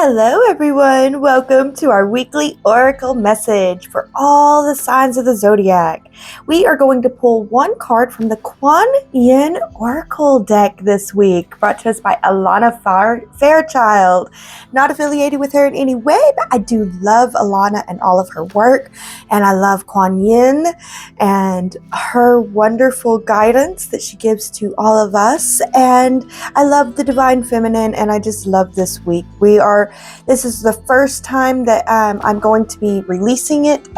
Hello everyone, welcome to our weekly Oracle message for all the signs of the Zodiac. We are going to pull one card from the Kuan Yin Oracle deck this week, brought to us by Alana Fairchild. Not affiliated with her in any way, but I do love Alana and all of her work, and I love Kuan Yin and her wonderful guidance that she gives to all of us, and I love the Divine Feminine, and I just love this week. This is the first time that I'm going to be releasing it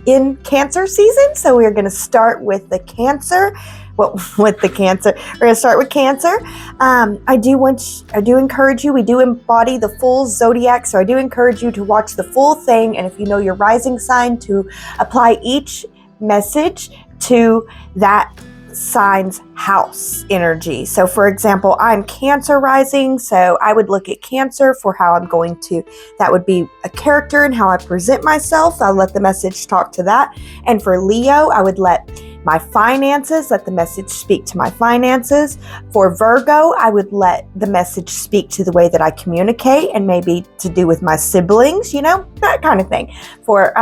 in Cancer season. So we're going to start with the Cancer. We're going to start with Cancer. I do encourage you. We do embody the full Zodiac, so I do encourage you to watch the full thing. And if you know your rising sign, to apply each message to that sign's house energy. So for example, I'm Cancer rising, so I would look at Cancer for how that would be a character and how I present myself. I'll let the message talk to that. And for Leo, I would let the message speak to my finances. For Virgo, I would let the message speak to the way that I communicate and maybe to do with my siblings, that kind of thing. For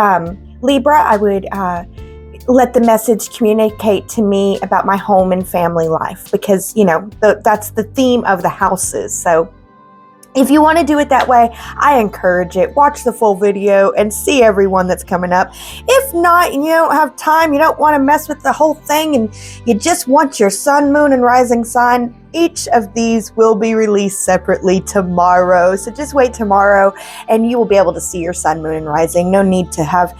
Libra, I would let the message communicate to me about my home and family life, because that's the theme of the houses. So if you want to do it that way, I encourage it. Watch the full video and see everyone that's coming up. If not, and you don't have time, you don't want to mess with the whole thing, and you just want your sun, moon, and rising sign, each of these will be released separately tomorrow. So just wait tomorrow and you will be able to see your sun, moon, and rising. No need to have,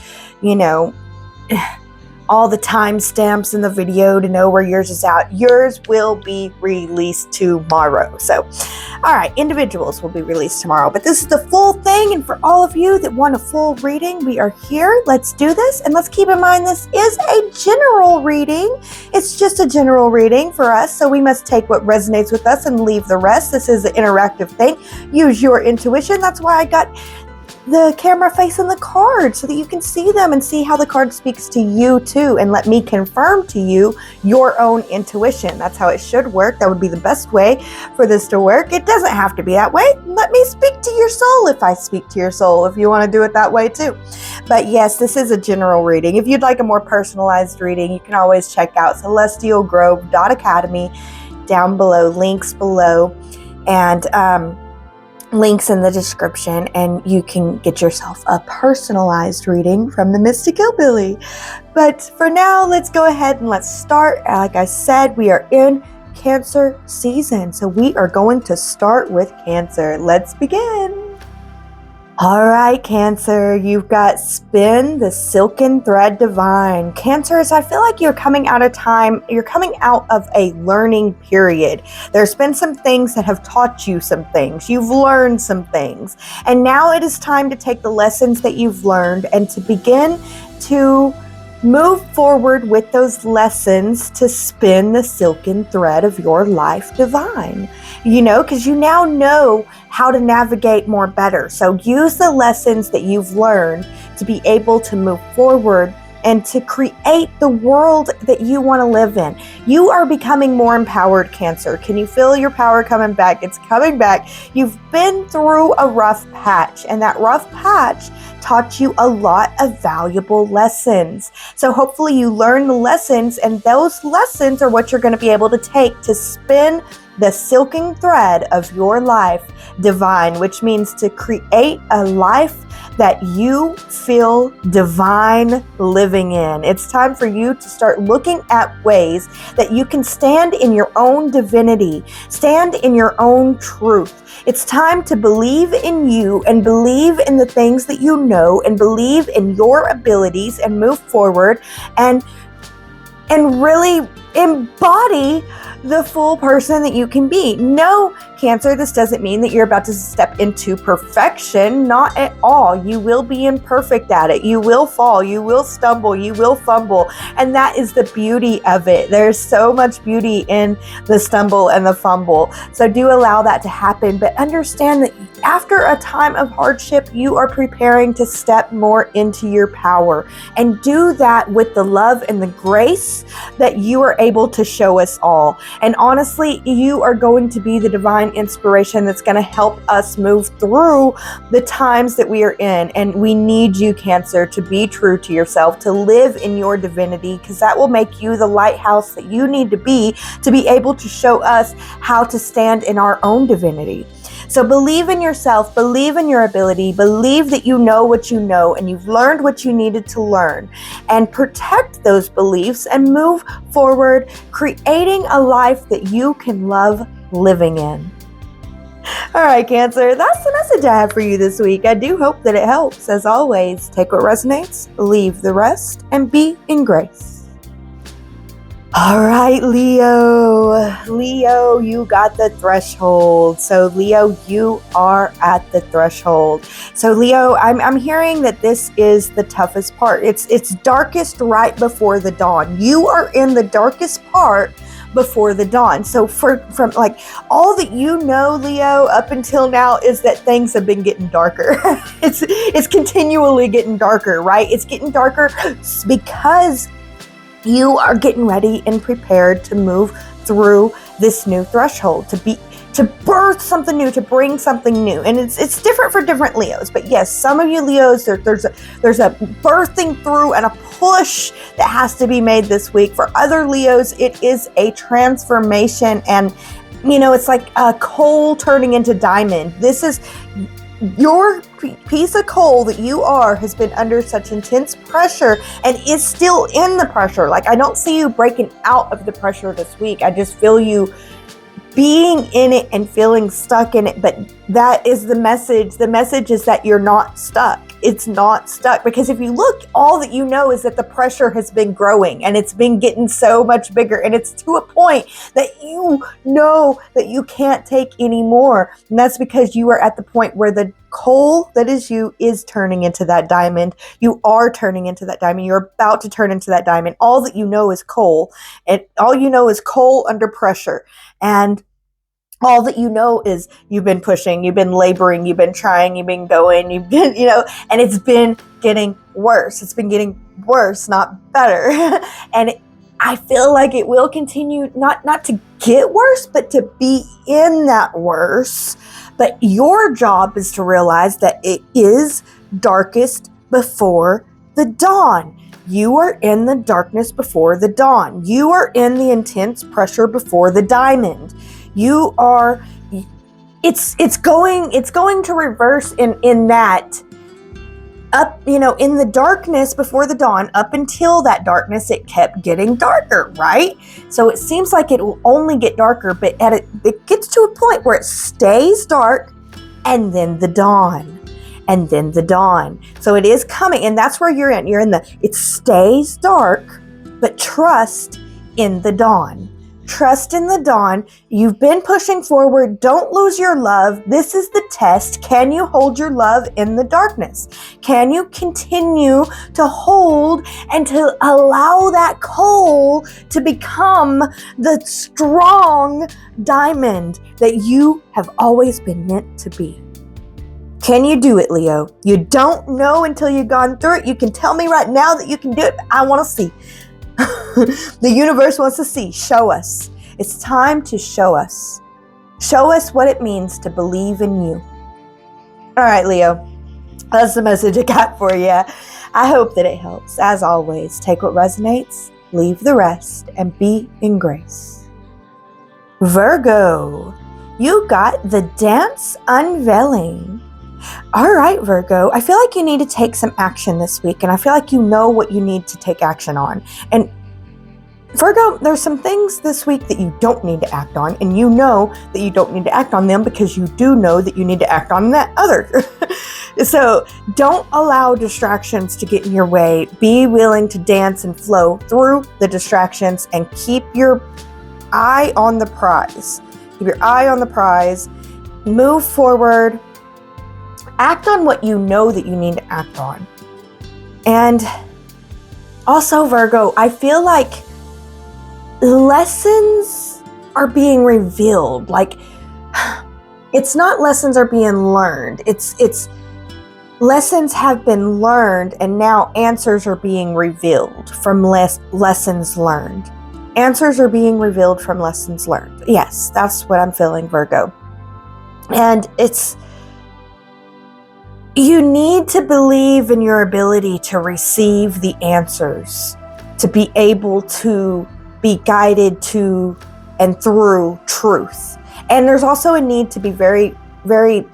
all the timestamps in the video to know where yours is out. Yours will be released tomorrow. So, all right, individuals will be released tomorrow, but this is the full thing. And for all of you that want a full reading, we are here. Let's do this. And let's keep in mind, this is a general reading. It's just a general reading for us. So we must take what resonates with us and leave the rest. This is an interactive thing. Use your intuition. That's why I got the camera facing the card, so that you can see them and see how the card speaks to you too, and let me confirm to you your own intuition. That's how it should work. That would be the best way for this to work. It doesn't have to be that way. Let me speak to your soul if I speak to your soul, if you want to do it that way too. But yes, this is a general reading. If you'd like a more personalized reading, you can always check out celestialgrove.academy down below, links below, and links in the description, and you can get yourself a personalized reading from the Mystic Hillbilly. But for now, let's go ahead and let's start. Like I said, we are in Cancer season, so we are going to start with Cancer. Let's begin. All right, Cancer, you've got Spin the Silken Thread Divine. Cancers, I feel like you're coming out of a learning period. There's been some things that have taught you some things. You've learned some things. And now it is time to take the lessons that you've learned and to begin to move forward with those lessons to spin the silken thread of your life divine. Because you now know how to navigate more better. So use the lessons that you've learned to be able to move forward and to create the world that you want to live in. You are becoming more empowered, Cancer. Can you feel your power coming back? It's coming back. You've been through a rough patch, and that rough patch taught you a lot of valuable lessons. So hopefully you learn the lessons, and those lessons are what you're going to be able to take to spin the silken thread of your life divine, which means to create a life that you feel divine living in. It's time for you to start looking at ways that you can stand in your own divinity, stand in your own truth. It's time to believe in you and believe in the things that you know and believe in your abilities and move forward and really embody the full person that you can be. No, Cancer, this doesn't mean that you're about to step into perfection. Not at all. You will be imperfect at it. You will fall. You will stumble. You will fumble. And that is the beauty of it. There's so much beauty in the stumble and the fumble. So do allow that to happen. But understand that after a time of hardship, you are preparing to step more into your power. And do that with the love and the grace that you are able to show us all. And honestly, you are going to be the divine inspiration that's going to help us move through the times that we are in. And we need you, Cancer, to be true to yourself, to live in your divinity, because that will make you the lighthouse that you need to be able to show us how to stand in our own divinity. So believe in yourself, believe in your ability, believe that you know what you know and you've learned what you needed to learn, and protect those beliefs and move forward, creating a life that you can love living in. All right, Cancer, that's the message I have for you this week. I do hope that it helps. As always, take what resonates, leave the rest, and be in grace. All right, Leo. Leo, you got the threshold. So Leo, you are at the threshold. So Leo, I'm hearing that this is the toughest part. It's darkest right before the dawn. You are in the darkest part before the dawn. So from like all that you know, Leo, up until now is that things have been getting darker. It's continually getting darker, right? It's getting darker because you are getting ready and prepared to move through this new threshold, to birth something new, to bring something new. And it's different for different Leos. But yes, some of you Leos, there's a birthing through and a push that has to be made this week. For other Leos, it is a transformation, and it's like a coal turning into diamond. This is your piece of coal that you are has been under such intense pressure and is still in the pressure. Like, I don't see you breaking out of the pressure this week. I just feel you being in it and feeling stuck in it. But that is the message. The message is that you're not stuck. It's not stuck, because if you look, all that you know is that the pressure has been growing and it's been getting so much bigger, and it's to a point that you know that you can't take anymore. And that's because you are at the point where the coal that is you is turning into that diamond. You are turning into that diamond. You're about to turn into that diamond. All that you know is coal, and all you know is coal under pressure. And all that you know is you've been pushing, you've been laboring, you've been trying, you've been going, you've been, and it's been getting worse. It's been getting worse, not better. And I feel like it will continue not to get worse, but to be in that worse. But your job is to realize that it is darkest before the dawn. You are in the darkness before the dawn. You are in the intense pressure before the diamond. You are, it's going to reverse in that up, in the darkness before the dawn. Up until that darkness, it kept getting darker, right? So it seems like it will only get darker, but it gets to a point where it stays dark, and then the dawn, and then the dawn. So it is coming, and that's where you're in. You're in it stays dark, but trust in the dawn. Trust in the dawn. You've been pushing forward. Don't lose your love. This is the test. Can you hold your love in the darkness? Can you continue to hold and to allow that coal to become the strong diamond that you have always been meant to be? Can you do it, Leo? You don't know until you've gone through it. You can tell me right now that you can do it, but I want to see. The universe wants to see. Show us. It's time to show us. Show us what it means to believe in you. All right, Leo. That's the message I got for you. I hope that it helps. As always, take what resonates, leave the rest, and be in grace. Virgo, you got the dance unveiling. All right, Virgo, I feel like you need to take some action this week, and I feel like you know what you need to take action on. And Virgo, there's some things this week that you don't need to act on, and you know that you don't need to act on them because you do know that you need to act on that other. So don't allow distractions to get in your way. Be willing to dance and flow through the distractions and keep your eye on the prize. Keep your eye on the prize. Move forward. Act on what you know that you need to act on. And also, Virgo, I feel like lessons are being revealed. Like, it's not lessons are being learned. It's lessons have been learned, and now answers are being revealed from lessons learned. Answers are being revealed from lessons learned. Yes, that's what I'm feeling, Virgo. And you need to believe in your ability to receive the answers, to be able to be guided to and through truth. And there's also a need to be very, very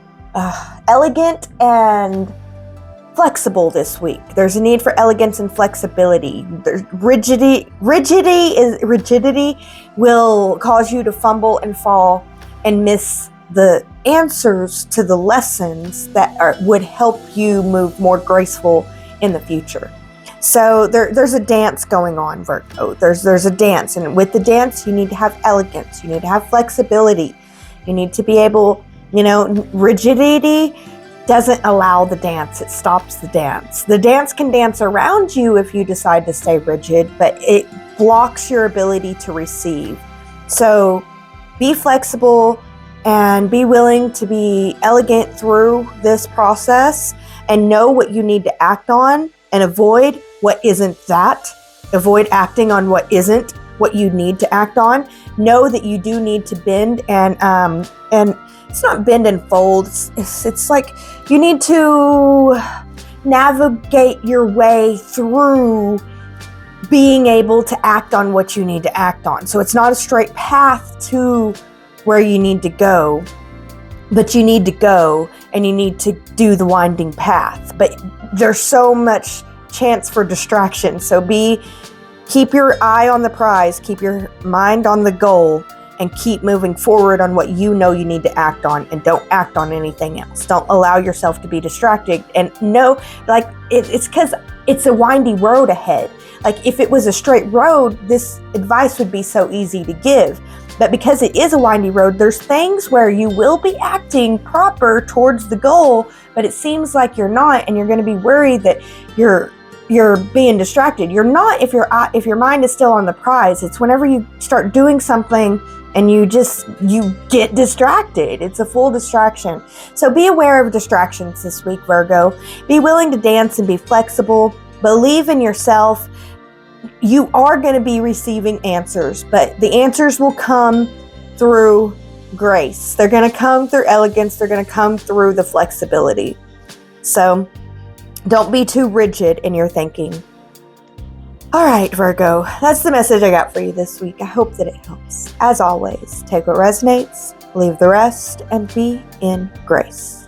elegant and flexible this week. There's a need for elegance and flexibility. There's rigidity will cause you to fumble and fall and miss the answers to the lessons that would help you move more graceful in the future. So there's a dance going on, Virgo. There's a dance, and with the dance, you need to have elegance. You need to have flexibility. You need to be able, rigidity doesn't allow the dance. It stops the dance. The dance can dance around you if you decide to stay rigid, but it blocks your ability to receive. So be flexible and be willing to be elegant through this process, and know what you need to act on and avoid what isn't that. Avoid acting on what isn't what you need to act on. Know that you do need to bend and it's not bend and fold. It's like you need to navigate your way through being able to act on what you need to act on. So it's not a straight path to where you need to go, but you need to go and you need to do the winding path. But there's so much chance for distraction. So keep your eye on the prize, keep your mind on the goal, and keep moving forward on what you know you need to act on, and don't act on anything else. Don't allow yourself to be distracted, and know, like, it's because it's a windy road ahead. Like, if it was a straight road, this advice would be so easy to give. But because it is a windy road, there's things where you will be acting proper towards the goal, but it seems like you're not, and you're going to be worried that you're being distracted. You're not if your mind is still on the prize. It's whenever you start doing something and you get distracted. It's a full distraction. So be aware of distractions this week, Virgo. Be willing to dance and be flexible. Believe in yourself. You are going to be receiving answers, but the answers will come through grace. They're going to come through elegance. They're going to come through the flexibility. So don't be too rigid in your thinking. All right, Virgo, that's the message I got for you this week. I hope that it helps. As always, take what resonates, leave the rest, and be in grace.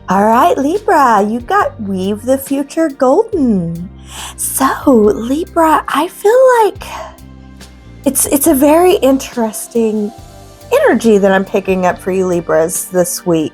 All right, Libra, you got Weave the Future Golden. So, Libra, I feel like it's a very interesting energy that I'm picking up for you, Libras, this week.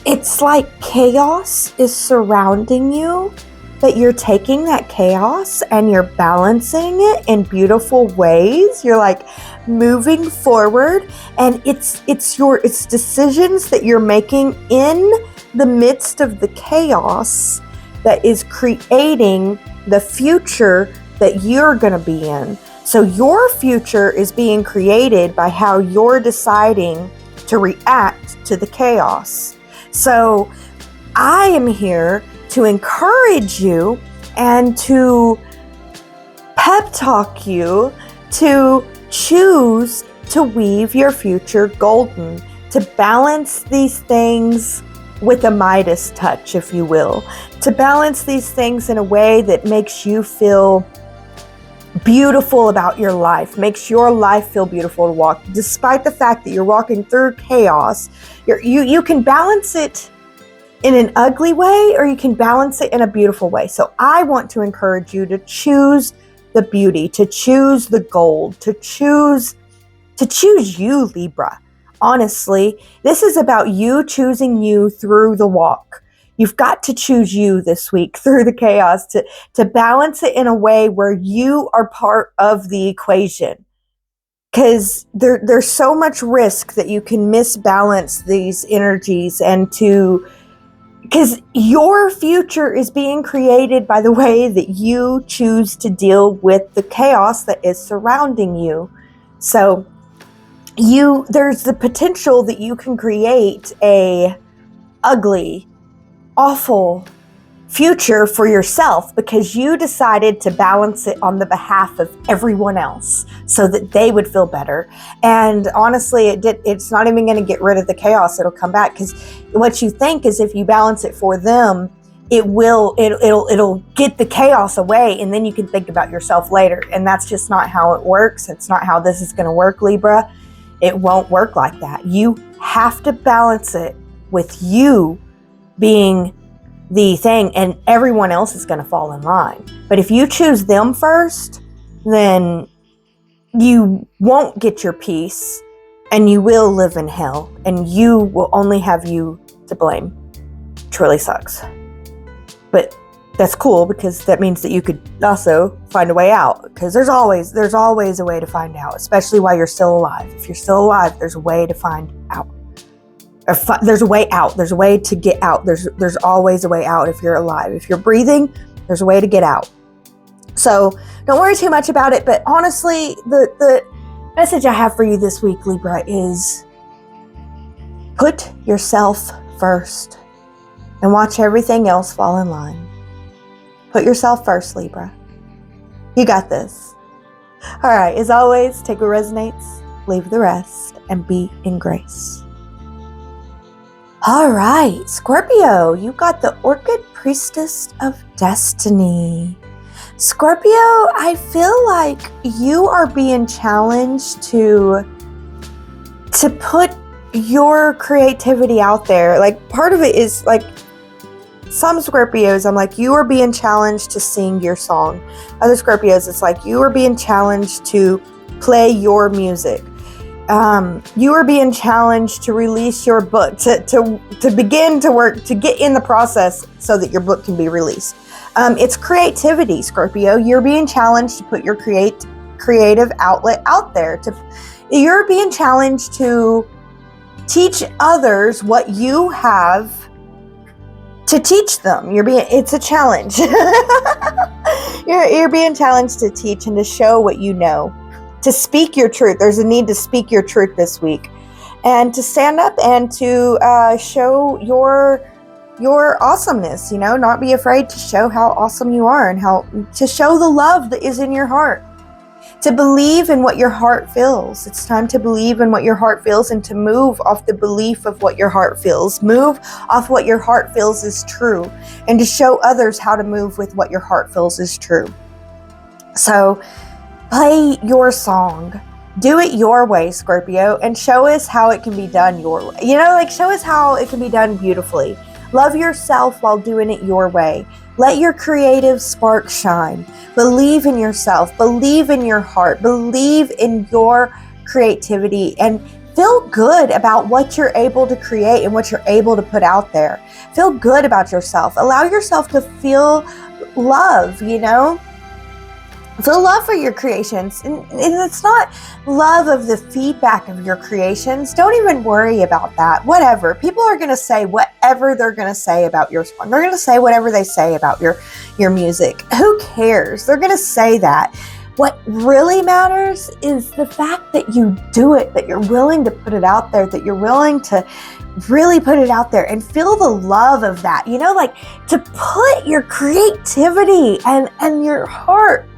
It's like chaos is surrounding you, but you're taking that chaos and you're balancing it in beautiful ways. You're like moving forward, and it's decisions that you're making in the midst of the chaos that is creating the future that you're going to be in. So your future is being created by how you're deciding to react to the chaos. So I am here to encourage you and to pep talk you to choose to weave your future golden, to balance these things with a Midas touch, if you will, to balance these things in a way that makes you feel beautiful about your life, makes your life feel beautiful to walk, despite the fact that you're walking through chaos. You can balance it in an ugly way, or you can balance it in a beautiful way. So I want to encourage you to choose the beauty, to choose the gold, to choose you, Libra. Honestly, this is about you choosing you through the walk. You've got to choose you this week through the chaos, to balance it in a way where you are part of the equation. Because there's so much risk that you can misbalance these energies, because your future is being created by the way that you choose to deal with the chaos that is surrounding you. So there's the potential that you can create a ugly, awful, future for yourself because you decided to balance it on the behalf of everyone else so that they would feel better. And honestly, it's not even going to get rid of the chaos. It'll come back, because what you think is if you balance it for them, it'll get the chaos away, and then you can think about yourself later. And that's just not how it works. It's not how this is going to work, Libra. It won't work like that. You have to balance it with you being the thing, and everyone else is going to fall in line. But if you choose them first, then you won't get your peace, and you will live in hell, and you will only have you to blame. Which really sucks. But that's cool, because that means that you could also find a way out, because there's always a way to find out, especially while you're still alive. If you're still alive, there's a way to find out. There's a way out. There's a way to get out. There's always a way out if you're alive. If you're breathing, there's a way to get out. So don't worry too much about it. But honestly, the message I have for you this week, Libra, is put yourself first and watch everything else fall in line. Put yourself first, Libra. You got this. All right. As always, take what resonates, leave the rest, and be in grace. All right, Scorpio, you got the Orchid Priestess of Destiny. Scorpio, I feel like you are being challenged to put your creativity out there. Like, part of it is like some Scorpios, I'm like, you are being challenged to sing your song. Other Scorpios, it's like you are being challenged to play your music. You are being challenged to release your book, to begin to work, to get in the process so that your book can be released. It's creativity, Scorpio. You're being challenged to put your creative outlet out there. You're being challenged to teach others what you have to teach them. It's a challenge. You're being challenged to teach and to show what you know. To speak your truth. There's a need to speak your truth this week, and to stand up and to show your awesomeness. Not be afraid to show how awesome you are, and how to show the love that is in your heart. To believe in what your heart feels. It's time to believe in what your heart feels, and to move off the belief of what your heart feels. Move off what your heart feels is true, and to show others how to move with what your heart feels is true. So, play your song. Do it your way, Scorpio, and show us how it can be done your way. Show us how it can be done beautifully. Love yourself while doing it your way. Let your creative spark shine. Believe in yourself. Believe in your heart. Believe in your creativity, and feel good about what you're able to create and what you're able to put out there. Feel good about yourself. Allow yourself to feel love, Feel love for your creations, and it's not love of the feedback of your creations. Don't even worry about that. Whatever. People are going to say whatever they're going to say about your song. They're going to say whatever they say about your music. Who cares? They're going to say that. What really matters is the fact that you do it, that you're willing to put it out there, that you're willing to really put it out there and feel the love of that. To put your creativity and your heart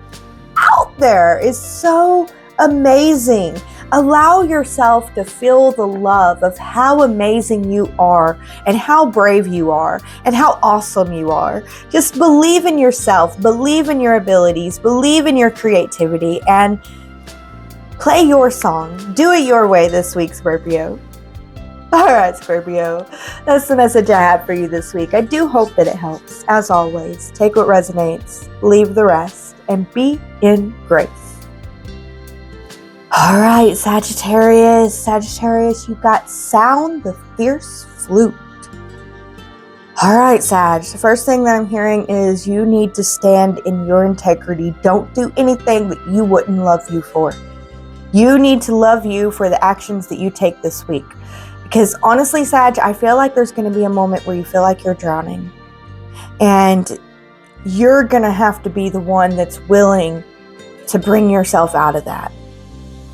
out there is so amazing. Allow yourself to feel the love of how amazing you are, and how brave you are, and how awesome you are. Just believe in yourself, believe in your abilities, believe in your creativity, and play your song. Do it your way this week, Scorpio. All right, Scorpio, that's the message I have for you this week. I do hope that it helps. As always, take what resonates, leave the rest, and be in grace. All right, Sagittarius, you got Sound the Fierce Flute. All right, Sag, the first thing that I'm hearing is you need to stand in your integrity. Don't do anything that you wouldn't love you for. You need to love you for the actions that you take this week. Because honestly, Sag, I feel like there's going to be a moment where you feel like you're drowning. And you're going to have to be the one that's willing to bring yourself out of that.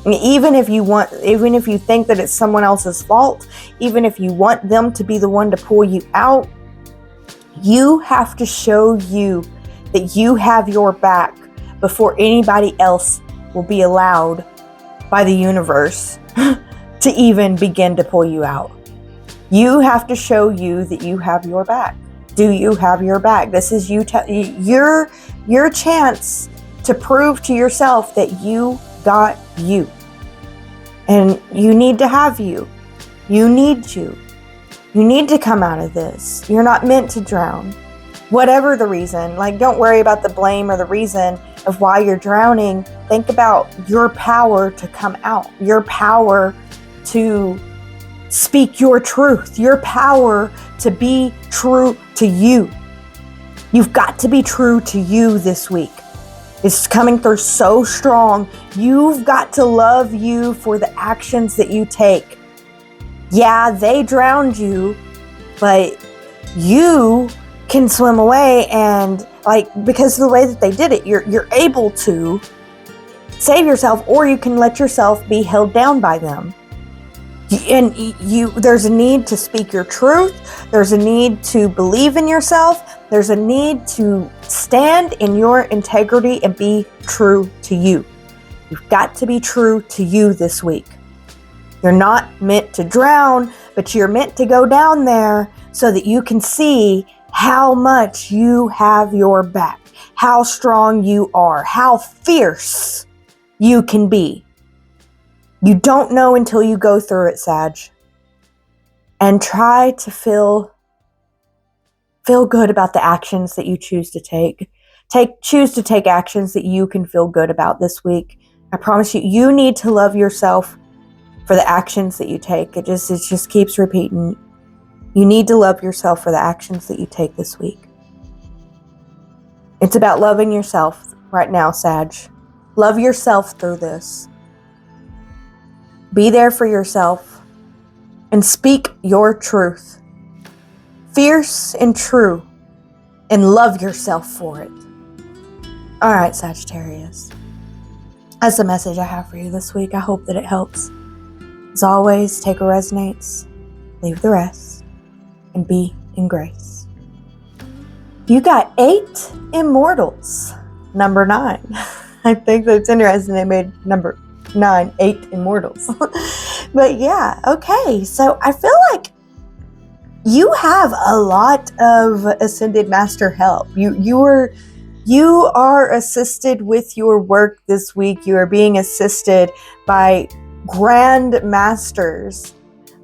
Even if you think that it's someone else's fault, even if you want them to be the one to pull you out, You have to show you that you have your back before anybody else will be allowed by the universe to even begin to pull you out. You have to show you that you have your back. Do you have your back? This is your chance to prove to yourself that you got you. And you need to have you. You need you. You need to come out of this. You're not meant to drown. Whatever the reason, like, don't worry about the blame or the reason of why you're drowning. Think about your power to come out, your power to speak your truth, your power to be true to you. You've got to be true to you this week. It's coming through so strong. You've got to love you for the actions that you take. Yeah, they drowned you, but you can swim away, and because of the way that they did it, you're able to save yourself, or you can let yourself be held down by them. And there's a need to speak your truth. There's a need to believe in yourself. There's a need to stand in your integrity and be true to you. You've got to be true to you this week. You're not meant to drown, but you're meant to go down there so that you can see how much you have your back, how strong you are, how fierce you can be. You don't know until you go through it, Sag. And try to feel good about the actions that you choose to take. Choose to take actions that you can feel good about this week. I promise you, you need to love yourself for the actions that you take. It just keeps repeating. You need to love yourself for the actions that you take this week. It's about loving yourself right now, Sag. Love yourself through this. Be there for yourself and speak your truth. Fierce and true, and love yourself for it. All right, Sagittarius. That's the message I have for you this week. I hope that it helps. As always, take what resonates, leave the rest, and be in grace. You got 8 immortals. Number 9. I think that's interesting. They made number 9, 8 immortals. But yeah, okay. So I feel like you have a lot of Ascended Master help. You are assisted with your work this week. You are being assisted by Grand Masters.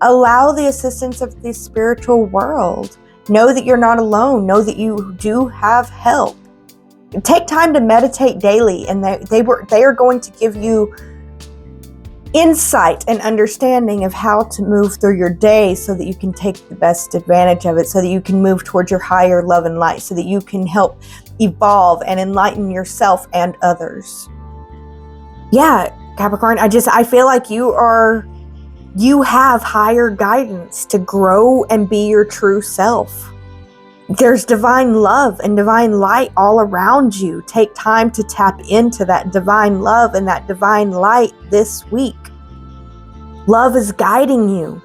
Allow the assistance of the spiritual world. Know that you're not alone. Know that you do have help. Take time to meditate daily, and they are going to give you insight and understanding of how to move through your day so that you can take the best advantage of it, so that you can move towards your higher love and light, so that you can help evolve and enlighten yourself and others. Yeah, Capricorn, I feel like you have higher guidance to grow and be your true self. There's divine love and divine light all around you. Take time to tap into that divine love and that divine light this week. Love is guiding you.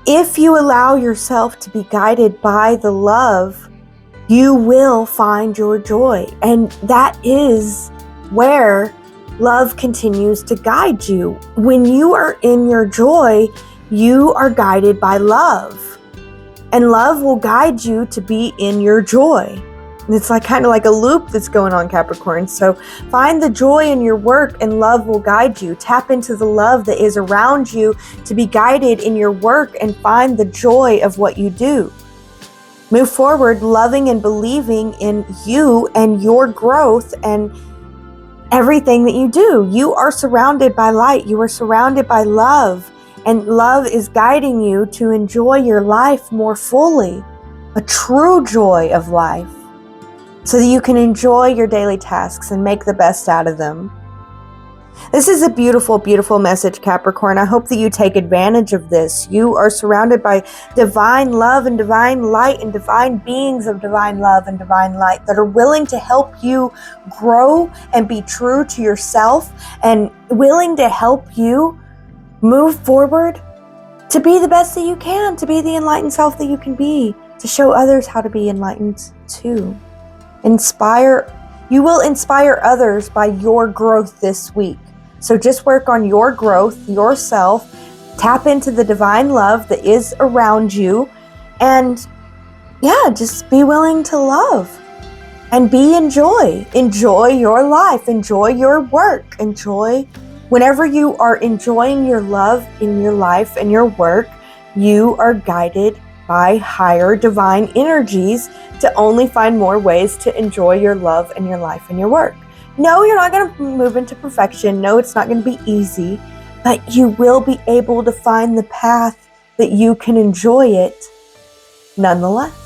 If you allow yourself to be guided by the love, you will find your joy. And that is where love continues to guide you. When you are in your joy, you are guided by love. And love will guide you to be in your joy. And it's kind of like a loop that's going on, Capricorn. So find the joy in your work and love will guide you. Tap into the love that is around you to be guided in your work and find the joy of what you do. Move forward loving and believing in you and your growth and everything that you do. You are surrounded by light. You are surrounded by love. And love is guiding you to enjoy your life more fully, a true joy of life, so that you can enjoy your daily tasks and make the best out of them. This is a beautiful, beautiful message, Capricorn. I hope that you take advantage of this. You are surrounded by divine love and divine light and divine beings of divine love and divine light that are willing to help you grow and be true to yourself and willing to help you move forward to be the best that you can, to be the enlightened self that you can be. to show others how to be enlightened too. You will inspire others by your growth this week. So just work on your growth, yourself, tap into the divine love that is around you, and just be willing to love and enjoy your life, enjoy your work, whenever you are enjoying your love in your life and your work, you are guided by higher divine energies to only find more ways to enjoy your love and your life and your work. No, you're not going to move into perfection. No, it's not going to be easy, but you will be able to find the path that you can enjoy it nonetheless.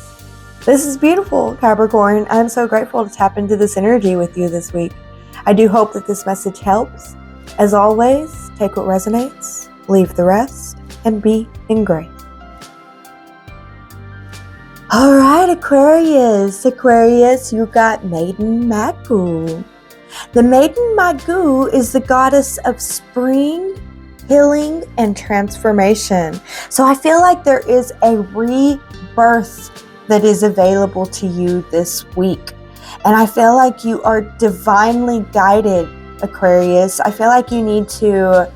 This is beautiful, Capricorn. I'm so grateful to tap into this energy with you this week. I do hope that this message helps. As always, take what resonates, leave the rest, and be in grace. All right, Aquarius. Aquarius, you got Maiden Magu. The Maiden Magu is the goddess of spring, healing, and transformation. So I feel like there is a rebirth that is available to you this week. And I feel like you are divinely guided, Aquarius. I feel like you need to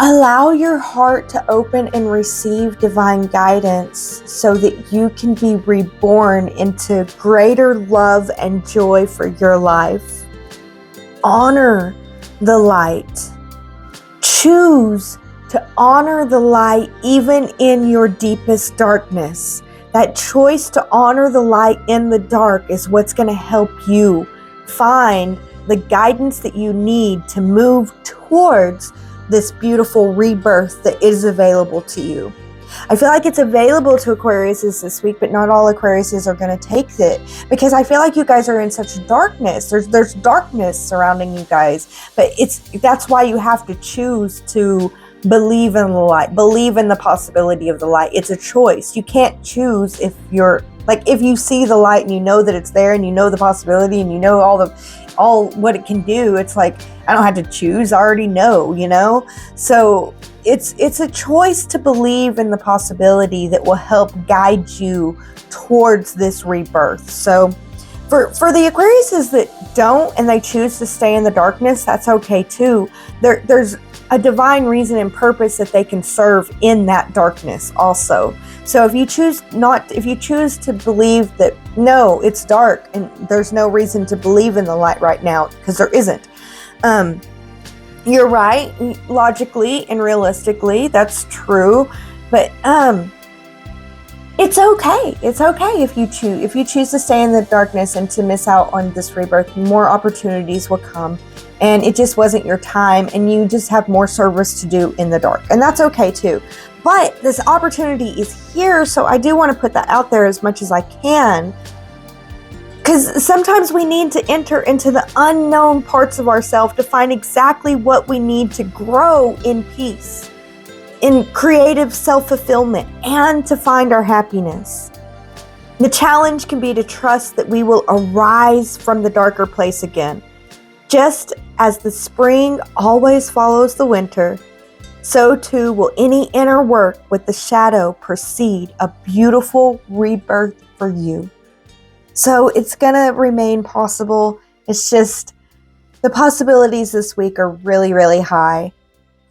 allow your heart to open and receive divine guidance so that you can be reborn into greater love and joy for your life. Honor the light. Choose to honor the light even in your deepest darkness. That choice to honor the light in the dark is what's going to help you find the guidance that you need to move towards this beautiful rebirth that is available to you. I feel like it's available to Aquariuses this week, but not all Aquariuses are going to take it, because I feel like you guys are in such darkness. There's darkness surrounding you guys, but that's why you have to choose to believe in the light, believe in the possibility of the light. It's a choice. You can't choose if you see the light and you know that it's there and you know the possibility and you know all what it can do. It's like, I don't have to choose. I already know, So it's a choice to believe in the possibility that will help guide you towards this rebirth. So for the Aquariuses that don't and they choose to stay in the darkness, that's okay too. There's a divine reason and purpose that they can serve in that darkness also. So if you choose to believe that, no, it's dark and there's no reason to believe in the light right now, because there isn't. You're right, logically and realistically, that's true. But it's okay. It's okay if you choose to stay in the darkness and to miss out on this rebirth. More opportunities will come. And it just wasn't your time, and you just have more service to do in the dark. And that's okay too. But this opportunity is here, so I do want to put that out there as much as I can. Because sometimes we need to enter into the unknown parts of ourselves to find exactly what we need to grow in peace, in creative self-fulfillment, and to find our happiness. The challenge can be to trust that we will arise from the darker place again. Just as the spring always follows the winter, so too will any inner work with the shadow precede a beautiful rebirth for you. So it's going to remain possible. It's just the possibilities this week are really, really high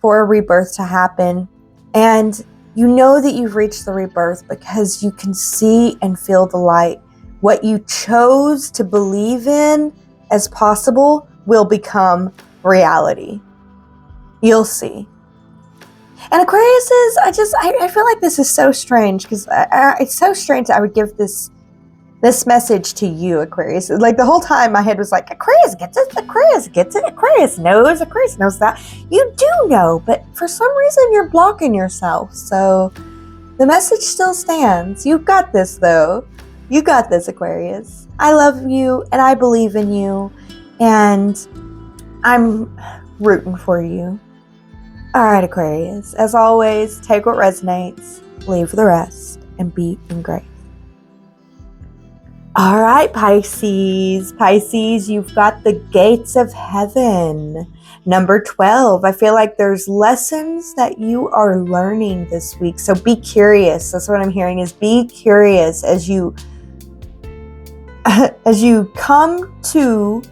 for a rebirth to happen. And you know that you've reached the rebirth because you can see and feel the light. What you chose to believe in as possible will become reality. You'll see. And Aquariuses, I feel like this is so strange because it's so strange that I would give this message to you, Aquarius. Like the whole time my head was like, Aquarius gets it, Aquarius gets it, Aquarius knows that. You do know, but for some reason you're blocking yourself. So the message still stands. You've got this though. You got this, Aquarius. I love you and I believe in you. And I'm rooting for you. All right, Aquarius. As always, take what resonates, leave the rest, and be in grace. All right, Pisces. Pisces, you've got the gates of heaven. Number 12, I feel like there's lessons that you are learning this week. So be curious. That's what I'm hearing, is be curious as you come to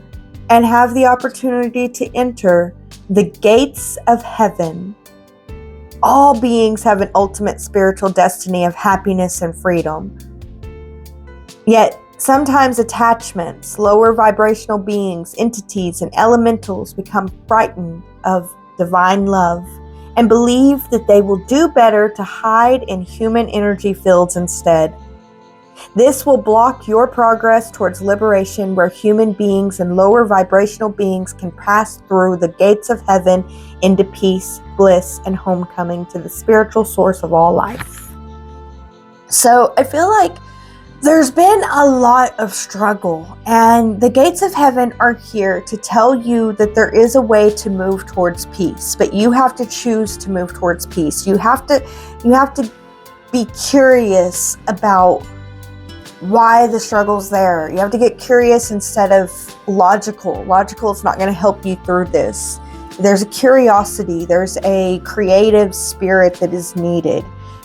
and have the opportunity to enter the gates of heaven. All beings have an ultimate spiritual destiny of happiness and freedom. Yet, sometimes attachments, lower vibrational beings, entities, and elementals become frightened of divine love and believe that they will do better to hide in human energy fields instead. This will block your progress towards liberation, where human beings and lower vibrational beings can pass through the gates of heaven into peace, bliss, and homecoming to the spiritual source of all life. So I feel like there's been a lot of struggle, and the gates of heaven are here to tell you that there is a way to move towards peace, but you have to choose to move towards peace. You have to be curious about why the struggle's there. You have to get curious instead of logical. Logical is not going to help you through this. There's a curiosity, there's a creative spirit that is needed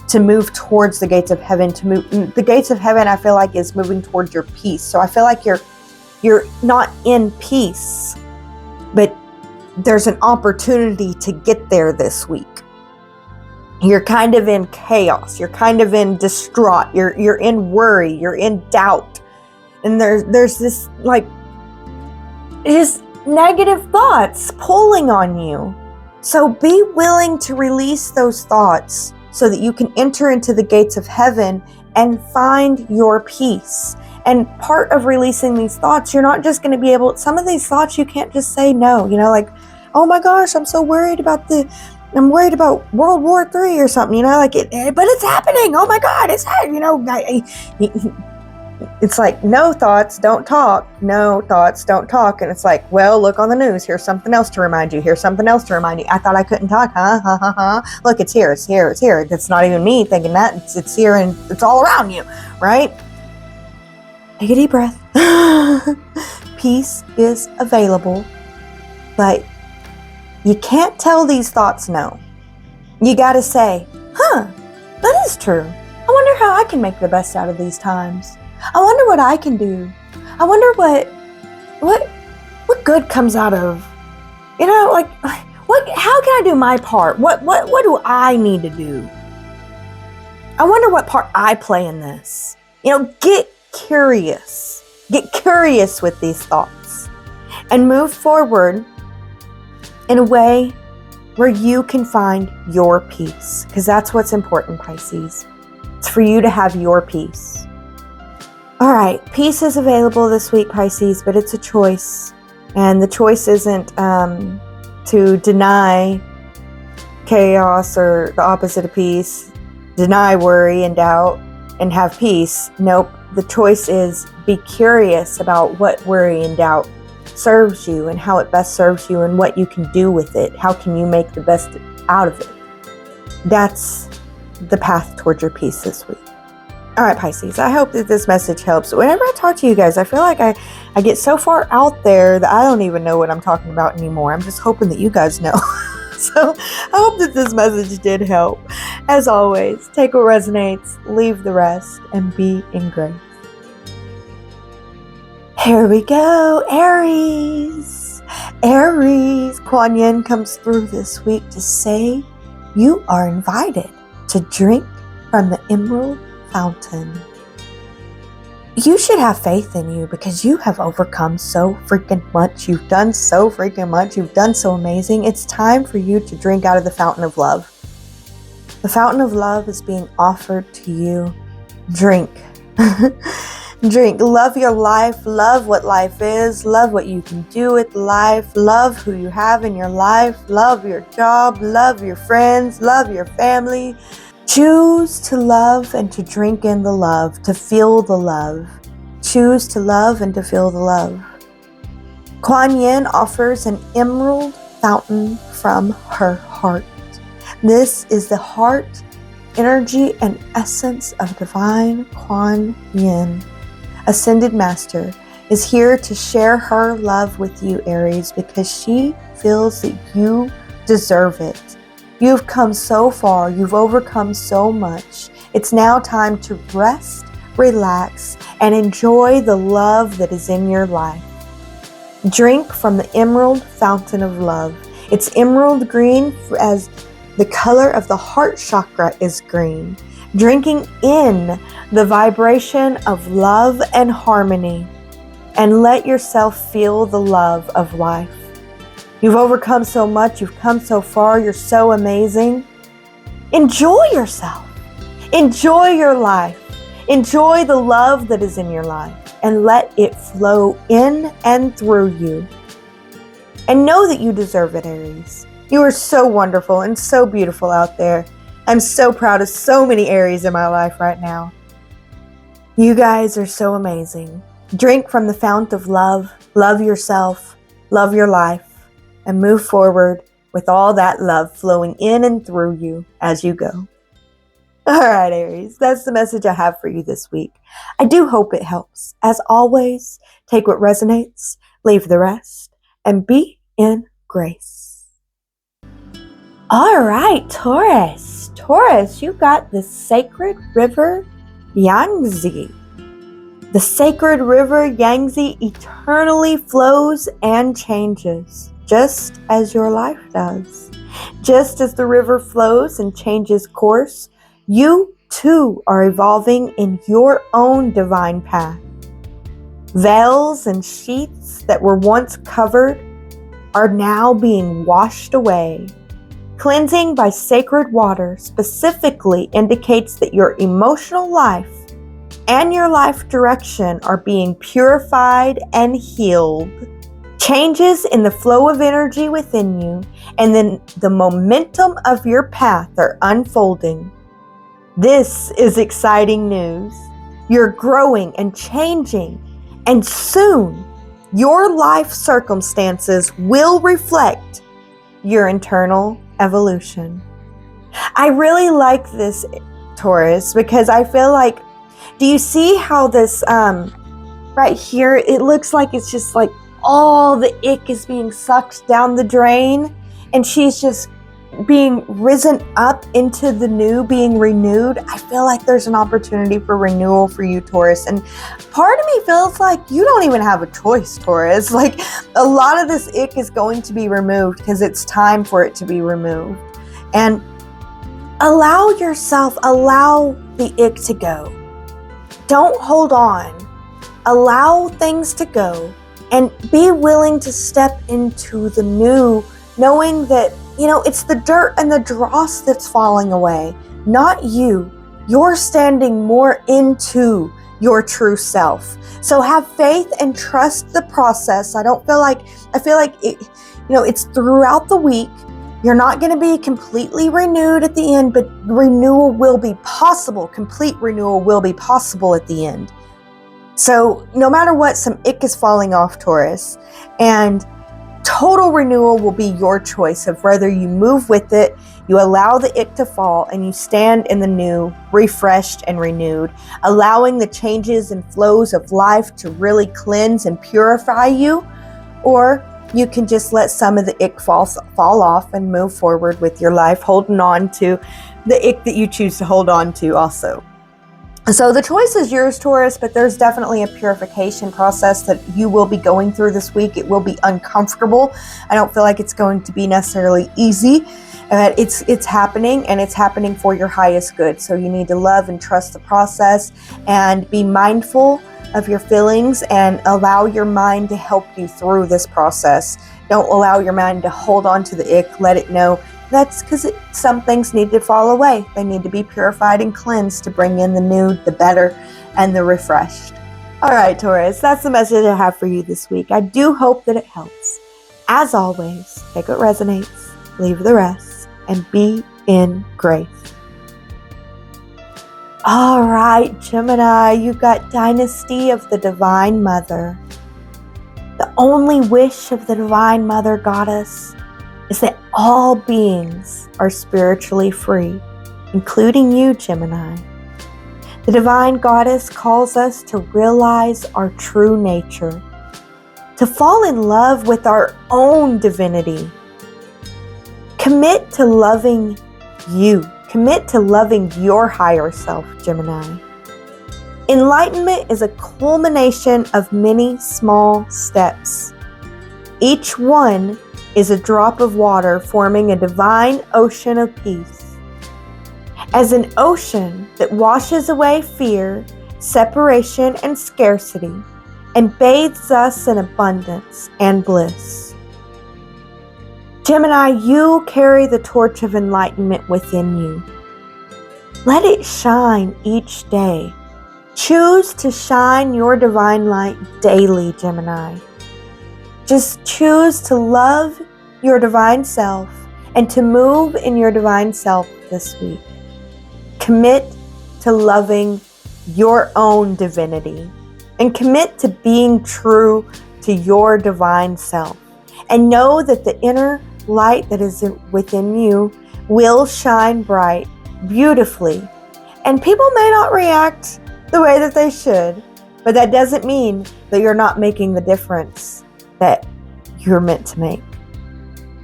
to move towards the gates of heaven. The gates of heaven, I feel like, is moving towards your peace. So I feel like you're not in peace, but there's an opportunity to get there this week. You're kind of in chaos. You're kind of in distraught. You're in worry. You're in doubt. And there's this just negative thoughts pulling on you. So be willing to release those thoughts so that you can enter into the gates of heaven and find your peace. And part of releasing these thoughts, you're not just going to be able, some of these thoughts you can't just say no, oh my gosh, I'm worried about World War III or something, but it's happening. Oh my God, it's it's like, no thoughts, don't talk. No thoughts, don't talk. And it's like, well, look on the news. Here's something else to remind you. Here's something else to remind you. I thought I couldn't talk, huh? Ha ha ha. Look, it's here. It's here. It's here. It's not even me thinking that. It's here and it's all around you, right? Take a deep breath. Peace is available, but you can't tell these thoughts no. You gotta say, that is true. I wonder how I can make the best out of these times. I wonder what I can do. I wonder what good comes out of, how can I do my part? What do I need to do? I wonder what part I play in this. Get curious. Get curious with these thoughts and move forward in a way where you can find your peace, because that's what's important, Pisces. It's for you to have your peace. All right, peace is available this week, Pisces, but it's a choice. And the choice isn't to deny chaos or the opposite of peace, deny worry and doubt, and have peace. Nope, the choice is be curious about what worry and doubt serves you and how it best serves you and what you can do with it. How can you make the best out of it? That's the path towards your peace this week. All right, Pisces, I hope that this message helps. Whenever I talk to you guys, I feel like I get so far out there that I don't even know what I'm talking about anymore. I'm just hoping that you guys know. So I hope that this message did help. As always, take what resonates, leave the rest, and be in grace. Here we go, Aries. Aries, Kuan Yin comes through this week to say you are invited to drink from the emerald fountain. You should have faith in you because you have overcome so freaking much. You've done so freaking much. You've done so amazing. It's time for you to drink out of the fountain of love. The fountain of love is being offered to you. Drink. Drink. Love your life. Love what life is. Love what you can do with life. Love who you have in your life. Love your job. Love your friends. Love your family. Choose to love and to drink in the love, to feel the love. Choose to love and to feel the love. Kuan Yin offers an emerald fountain from her heart. This is the heart, energy, and essence of divine Kuan Yin. Ascended Master, is here to share her love with you, Aries, because she feels that you deserve it. You've come so far. You've overcome so much. It's now time to rest, relax, and enjoy the love that is in your life. Drink from the Emerald Fountain of Love. It's emerald green as the color of the heart chakra is green. Drinking in the vibration of love and harmony. And let yourself feel the love of life. You've overcome so much. You've come so far. You're so amazing. Enjoy yourself. Enjoy your life. Enjoy the love that is in your life. And let it flow in and through you. And know that you deserve it, Aries. You are so wonderful and so beautiful out there. I'm so proud of so many Aries in my life right now. You guys are so amazing. Drink from the fount of love, love yourself, love your life, and move forward with all that love flowing in and through you as you go. All right, Aries, that's the message I have for you this week. I do hope it helps. As always, take what resonates, leave the rest, and be in grace. All right, Taurus. Taurus, you got the sacred river Yangtze. The sacred river Yangtze eternally flows and changes, just as your life does. Just as the river flows and changes course, you too are evolving in your own divine path. Veils and sheaths that were once covered are now being washed away. Cleansing by sacred water specifically indicates that your emotional life and your life direction are being purified and healed. Changes in the flow of energy within you and then the momentum of your path are unfolding. This is exciting news. You're growing and changing, and soon your life circumstances will reflect your internal evolution. I really like this, Taurus, because I feel like, do you see how this, right here, it looks like it's just like all the ick is being sucked down the drain, and she's just being risen up into the new, being renewed. I feel like there's an opportunity for renewal for you, Taurus. And part of me feels like you don't even have a choice, Taurus. Like a lot of this ick is going to be removed because it's time for it to be removed. And allow the ick to go. Don't hold on. Allow things to go and be willing to step into the new, knowing that, it's the dirt and the dross that's falling away, not you. You're standing more into your true self. So have faith and trust the process. I feel like it, it's throughout the week. You're not going to be completely renewed at the end, but renewal will be possible. Complete renewal will be possible at the end. So no matter what, some ick is falling off, Taurus, and total renewal will be your choice of whether you move with it, you allow the ick to fall, and you stand in the new, refreshed and renewed, allowing the changes and flows of life to really cleanse and purify you, or you can just let some of the ick fall off and move forward with your life, holding on to the ick that you choose to hold on to also. So the choice is yours, Taurus, but there's definitely a purification process that you will be going through this week. It will be uncomfortable. I don't feel like it's going to be necessarily easy. It's happening, and it's happening for your highest good. So you need to love and trust the process and be mindful of your feelings and allow your mind to help you through this process. Don't allow your mind to hold on to the ick. Let it know. That's because some things need to fall away. They need to be purified and cleansed to bring in the new, the better, and the refreshed. All right, Taurus, that's the message I have for you this week. I do hope that it helps. As always, take what resonates, leave the rest, and be in grace. All right, Gemini, you got Dynasty of the Divine Mother. The only wish of the Divine Mother Goddess is that all beings are spiritually free, including you, Gemini. The Divine Goddess calls us to realize our true nature, to fall in love with our own divinity. Commit to loving you. Commit to loving your higher self, Gemini. Enlightenment is a culmination of many small steps. Each one is a drop of water forming a divine ocean of peace. As an ocean that washes away fear, separation, and scarcity, and bathes us in abundance and bliss. Gemini, you carry the torch of enlightenment within you. Let it shine each day. Choose to shine your divine light daily, Gemini. Just choose to love your divine self and to move in your divine self this week. Commit to loving your own divinity and commit to being true to your divine self. And know that the inner light that is within you will shine bright, beautifully. And people may not react the way that they should, but that doesn't mean that you're not making the difference that you're meant to make.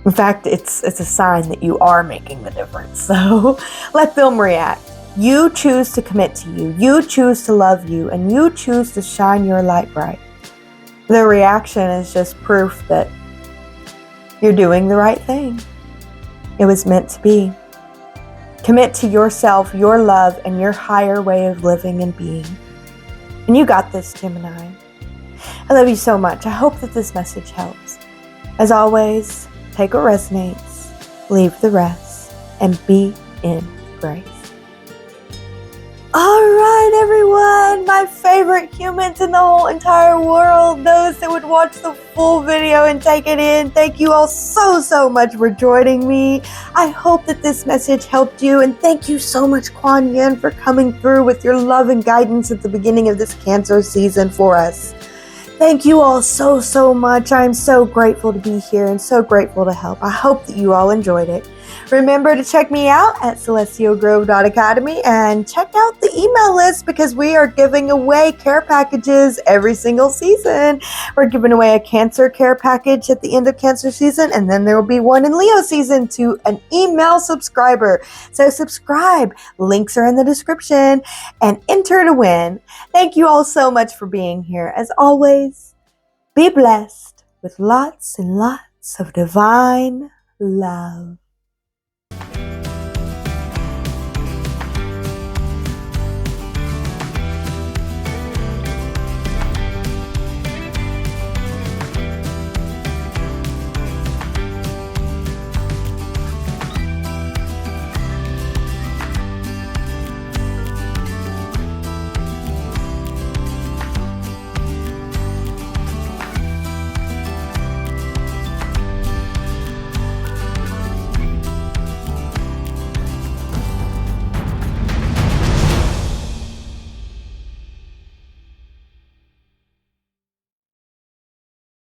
In fact, it's a sign that you are making the difference. So let them react. You choose to commit to you. You choose to love you, and you choose to shine your light bright. The reaction is just proof that you're doing the right thing. It was meant to be. Commit to yourself, your love, and your higher way of living and being. And you got this, Gemini. I love you so much. I hope that this message helps. As always, take what resonates, leave the rest, and be in grace. All right, everyone, my favorite humans in the whole entire world, those that would watch the full video and take it in. Thank you all so much for joining me. I hope that this message helped you, and thank you so much, Kuan Yin, for coming through with your love and guidance at the beginning of this Cancer season for us. Thank you all so much. I'm so grateful to be here and so grateful to help. I hope that you all enjoyed it. Remember to check me out at celestialgrove.academy and check out the email list because we are giving away care packages every single season. We're giving away a Cancer care package at the end of Cancer season, and then there will be one in Leo season to an email subscriber. So subscribe. Links are in the description and enter to win. Thank you all so much for being here. As always, be blessed with lots and lots of divine love.